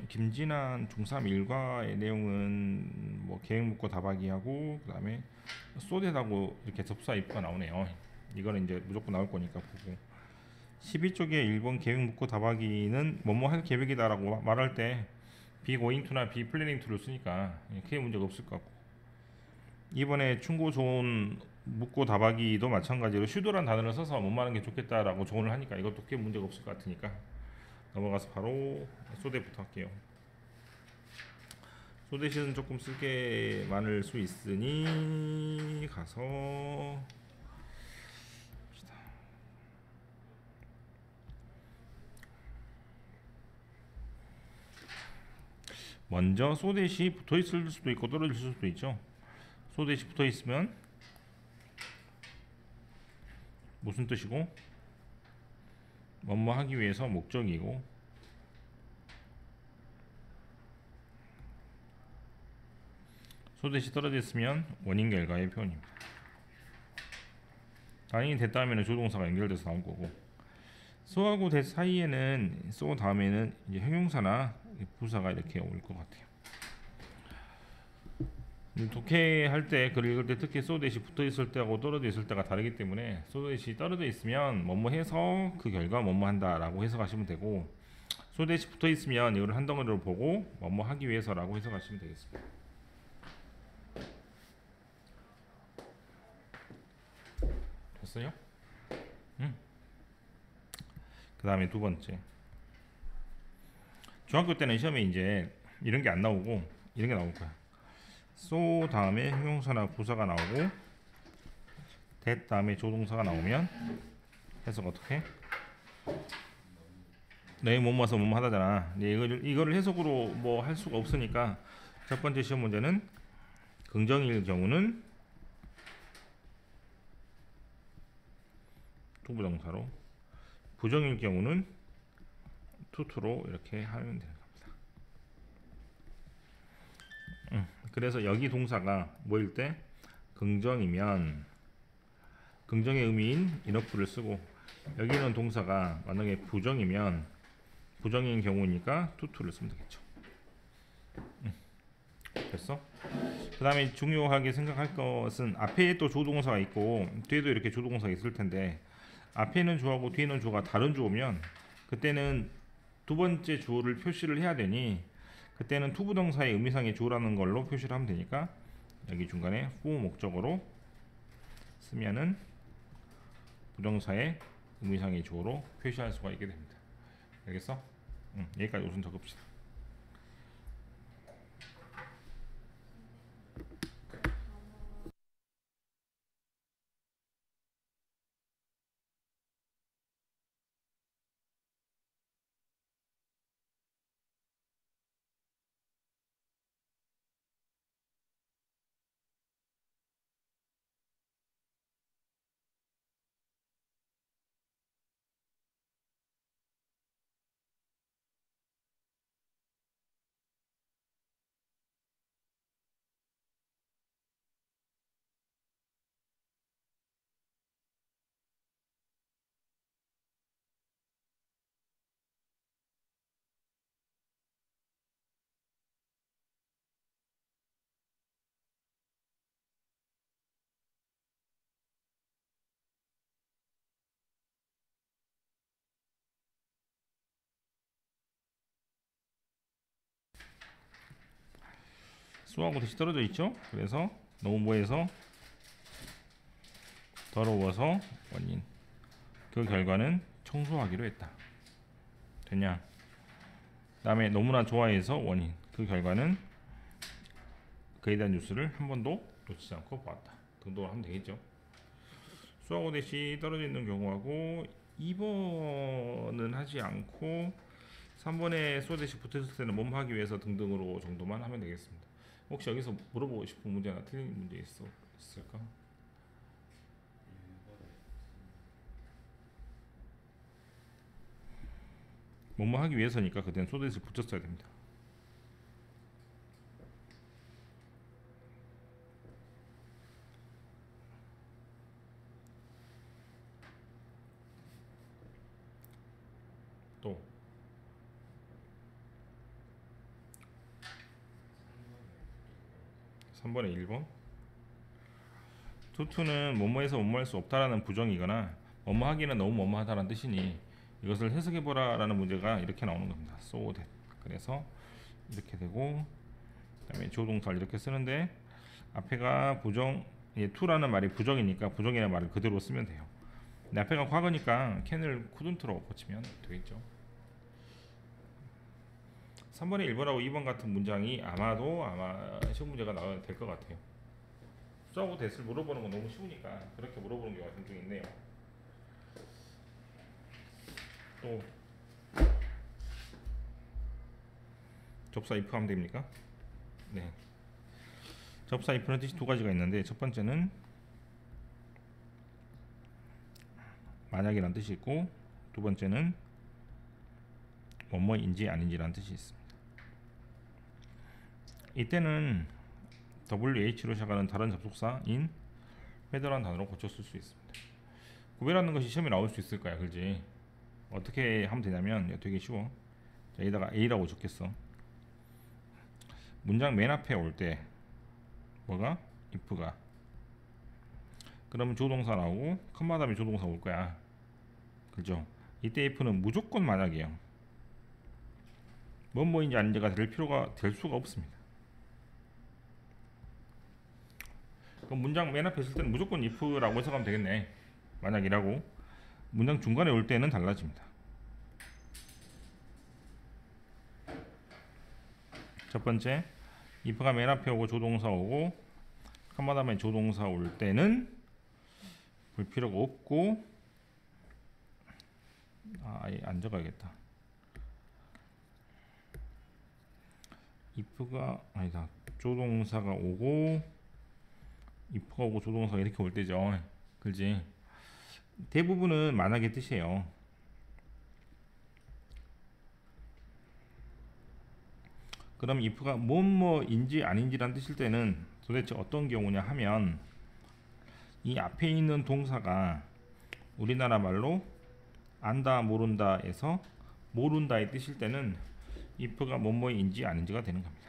김진한 중3 일과의 내용은 뭐 계획 묻고 답하기하고 그다음에 쏘대다고 이렇게 접사 입구가 나오네요. 이거는 이제 무조건 나올 거니까 보고 12쪽에 1번 계획 묻고 답하기는 뭐뭐 할 계획이다라고 말할 때 be going to나 be planning to를 쓰니까 크게 문제가 없을 것 같고 이번에 충고 조언 묻고 답하기도 마찬가지로 슈도란 단어를 써서 못 말하는 게 좋겠다라고 조언을 하니까 이것도 크게 문제가 없을 것 같으니까 넘어가서 바로 소대부터 할게요. 소대시는 조금 쓸 게 많을 수 있으니 가서 먼저 소댓이 붙어 있을 수도 있고 떨어질 수도 있죠. 소댓이 붙어 있으면 무슨 뜻이고 뭐뭐 하기 위해서 목적이고 소댓이 떨어져 있으면 원인 결과의 표현입니다. 당연히 됐다 하면 조동사가 연결돼서 나올 거고 소하고 대 사이에는 소 다음에는 이제 형용사나 부사가 이렇게 올 것 같아요. 독해할 때 글 읽을 때 특히 소댓이 붙어 있을 때하고 떨어져 있을 때가 다르기 때문에 소댓이 떨어져 있으면 뭐뭐 해서 그 결과 뭐뭐 한다라고 해석하시면 되고 소댓이 붙어 있으면 이걸 한 덩어리로 보고 뭐뭐 하기 위해서라고 해석하시면 되겠습니다. 됐어요? 그 다음에 두 번째 중학교 때는 시험에 이제 이런 게 안 나오고 이런 게 나올 거야. 소 다음에 형용사나 부사가 나오고 that 다음에 조동사가 나오면 해석 어떻게? 너희 뭐뭐 와서 뭐뭐 하다잖아. 이거를 해석으로 뭐 할 수가 없으니까 첫 번째 시험 문제는 긍정일 경우는 투부정사로 부정일 경우는 투투로 이렇게 하면 되는 겁니다. 그래서 여기 동사가 뭐일 때 긍정이면 긍정의 의미인 인어프를 쓰고 여기는 동사가 만약에 부정이면 부정인 경우니까 투투를 쓰면 되겠죠. 됐어? 그 다음에 중요하게 생각할 것은 앞에 또 조동사가 있고 뒤에도 이렇게 조동사가 있을 텐데 앞에는 주어고 뒤에는 주어가 다른 주어면 그때는 두 번째 주어를 표시를 해야 되니 그때는 투부정사의 의미상의 주어라는 걸로 표시를 하면 되니까 여기 중간에 후 목적어로 쓰면은 부정사의 의미상의 주어로 표시할 수가 있게 됩니다. 알겠어? 여기까지 우선 적읍시다. 수하고 대시 떨어져 있죠? 그래서 너무 뭐해서 더러워서 원인 그 결과는 청소하기로 했다. 됐냐? 다음에 너무나 좋아해서 원인 그 결과는 그에 대한 뉴스를 한 번도 놓치지 않고 보았다. 등록을 하면 되겠죠. 수하고 대시 떨어져 있는 경우하고 2번은 하지 않고 3번에 수 대시 붙어있을 때는 몸 하기 위해서 등등으로 정도만 하면 되겠습니다. 혹시 여기서 물어보고 싶은 문제나 틀린 문제 있을까? 뭐뭐 하기 위해서니까 그때는 소댓을 붙였어야 됩니다. 또 3번에 1번. 투투는 뭐뭐해서 뭐뭐할 수 없다라는 부정이거나 뭐뭐 하기는 너무 뭐뭐하다라는 뜻이니 이것을 해석해보라 라는 문제가 이렇게 나오는 겁니다. so that. 그래서 이렇게 되고, 그 다음에 조동사를 이렇게 쓰는데 앞에가 부정, to라는 말이 부정이니까 부정이라는 말을 그대로 쓰면 돼요. 근데 앞에가 과거니까 can을 couldn't로 고치면 되겠죠. 3번에 1번하고 2번 같은 문장이 아마 시험 문제가 나와야 될 것 같아요. 수하고 대를 물어보는 건 너무 쉬우니까 그렇게 물어보는 경우가 종종 있네요. 또 접사 if 하면 됩니까? 네. 접사 if는 뜻이 두 가지가 있는데 첫 번째는 만약이란 뜻이 있고 두 번째는 뭐뭐인지 아닌지라는 뜻이 있습니다. 이때는 WH로 시작하는 다른 접속사인 whether라는 단어로 고쳐 쓸 수 있습니다. 구별하는 것이 시험에 나올 수 있을까요? 그렇지? 어떻게 하면 되냐면 되게 쉬워. 자, 여기다가 A라고 적겠어. 문장 맨 앞에 올 때 뭐가? if가. 그러면 조동사 나오고 컴마 다음에 조동사 올 거야. 그죠? 이때 if는 무조건 만약이에요. 뭐뭐인지 아닌지가 될 수가 없습니다. 그럼 문장 맨 앞에 있을 때는 무조건 if라고 해석하면 되겠네. 만약이라고. 문장 중간에 올 때는 달라집니다. 첫 번째, if가 맨 앞에 오고 조동사 오고 컴마 다음에 조동사 올 때는 볼 필요가 없고, 아예 안 적어야겠다. if가 아니다. 조동사가 오고 if가 오고 조동사가 이렇게 올 때죠. 그렇지? 대부분은 만약의 뜻이에요. 그럼 if가 뭐뭐인지 아닌지란 뜻일 때는 도대체 어떤 경우냐 하면 이 앞에 있는 동사가 우리나라 말로 안다 모른다에서 모른다의 뜻일 때는 if가 뭐뭐인지 아닌지가 되는 겁니다.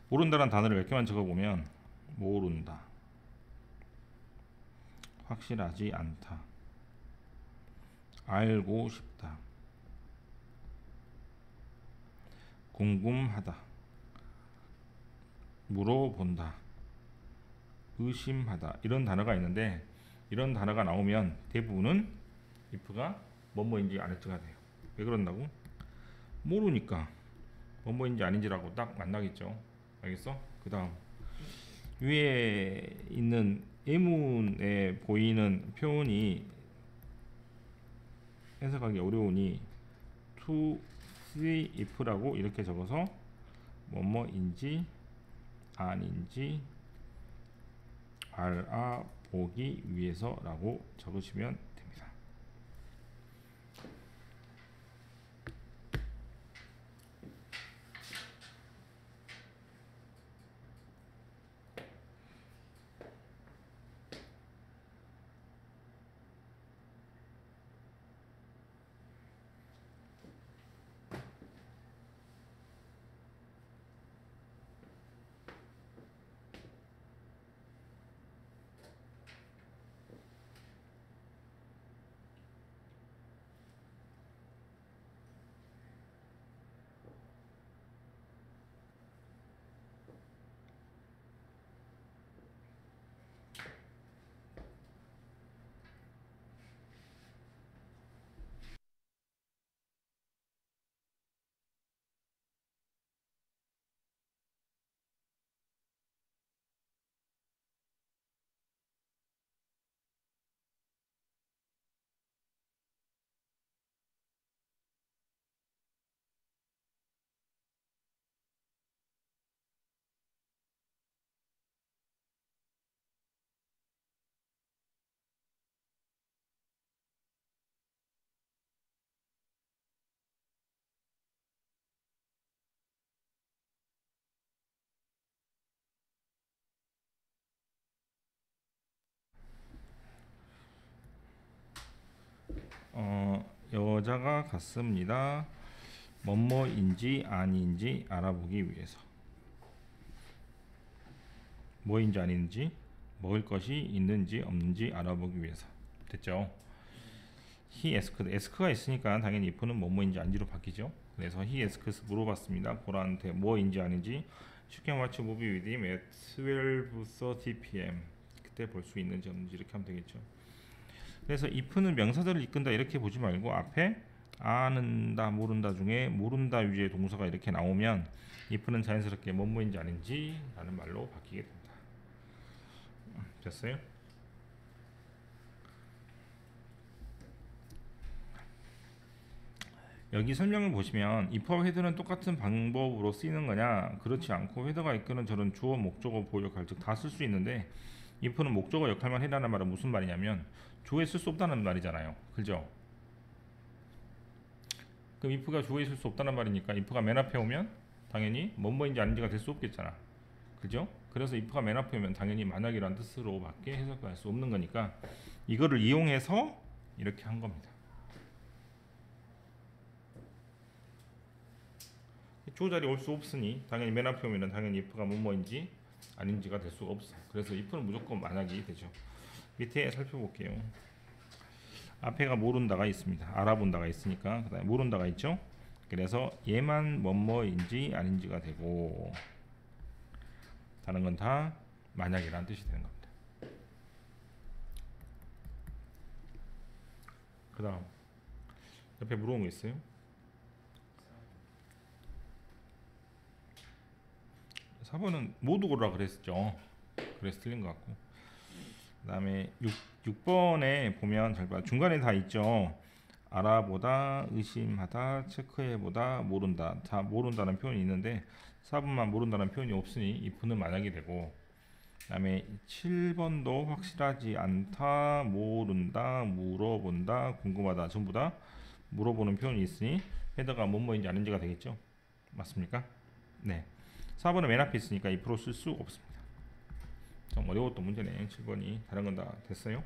모른다라는 단어를 몇 개만 적어보면 모른다, 확실하지 않다, 알고 싶다, 궁금하다, 물어본다, 의심하다 이런 단어가 있는데 이런 단어가 나오면 대부분은 if가 뭐뭐인지 아닌지가 돼요. 왜 그런다고? 모르니까 뭐뭐인지 아닌지라고 딱 만나겠죠. 알겠어? 그 다음 위에 있는 예문에 보이는 표현이 해석하기 어려우니 to see if라고 이렇게 적어서 뭐뭐인지 아닌지 알아보기 위해서라고 적으시면 됩니다. 여자가 같습니다. 뭐뭐인지 아닌지 알아보기 위해서. 뭐인지 아닌지, 먹을 것이 있는지 없는지 알아보기 위해서. 됐죠? he asked. ask가 있으니까 당연히 if는 뭐뭐인지 아닌지로 바뀌죠. 그래서 he asked 물어봤습니다. 보라한테 뭐인지 아닌지. You can watch a movie with him at 12:30 p.m. 그때 볼 수 있는지 없는지 이렇게 하면 되겠죠. 그래서 if는 명사들을 이끈다 이렇게 보지 말고 앞에 아는다 모른다 중에 모른다 위주의 동사가 이렇게 나오면 if는 자연스럽게 뭐뭐인지 아닌지 라는 말로 바뀌게 됩니다. 됐어요? 여기 설명을 보시면 if와 whether는 똑같은 방법으로 쓰이는 거냐? 그렇지 않고 whether가 이끄는 저런 주어, 목적어, 보여, 갈즉 다 쓸 수 있는데 if는 목적어 역할만 해라는 말은 무슨 말이냐면 주어에 쓸 수 없다는 말이잖아요. 그죠? 그럼 if가 주어에 쓸 수 없다는 말이니까 if가 맨 앞에 오면 당연히 뭐뭐인지 아닌지가 될 수 없겠잖아. 그죠? 그래서 if가 맨 앞에 오면 당연히 만약이란 뜻으로 밖에 해석할 수 없는 거니까 이거를 이용해서 이렇게 한 겁니다. 주어 자리에 올 수 없으니 당연히 맨 앞에 오면 당연히 if가 뭐뭐인지 아닌지가 될 수가 없어. 그래서 if는 무조건 만약이 되죠. 밑에 살펴볼게요. 앞에가 모른다가 있습니다. 알아본다가 있으니까 그다음에 모른다가 있죠. 그래서 얘만 뭐뭐인지 아닌지가 되고 다른 건 다 만약이라는 뜻이 되는 겁니다. 그 다음 옆에 물어본 거 있어요? 4번은 모두 고르라 그랬죠. 그래서 틀린 것 같고 그 다음에 6번에 보면 잘 봐. 중간에 다 있죠. 알아보다, 의심하다, 체크해보다, 모른다. 다 모른다는 표현이 있는데 4번만 모른다는 표현이 없으니 if는 만약이 되고 그 다음에 7번도 확실하지 않다, 모른다, 물어본다, 궁금하다 전부 다 물어보는 표현이 있으니 헤더가 뭐뭐인지 아닌지가 되겠죠. 맞습니까? 네. 4번은 맨 앞에 있으니까 if로 쓸 수 없습니다. 좀 어려웠던 문제네. 7번이. 다른 건 다 됐어요?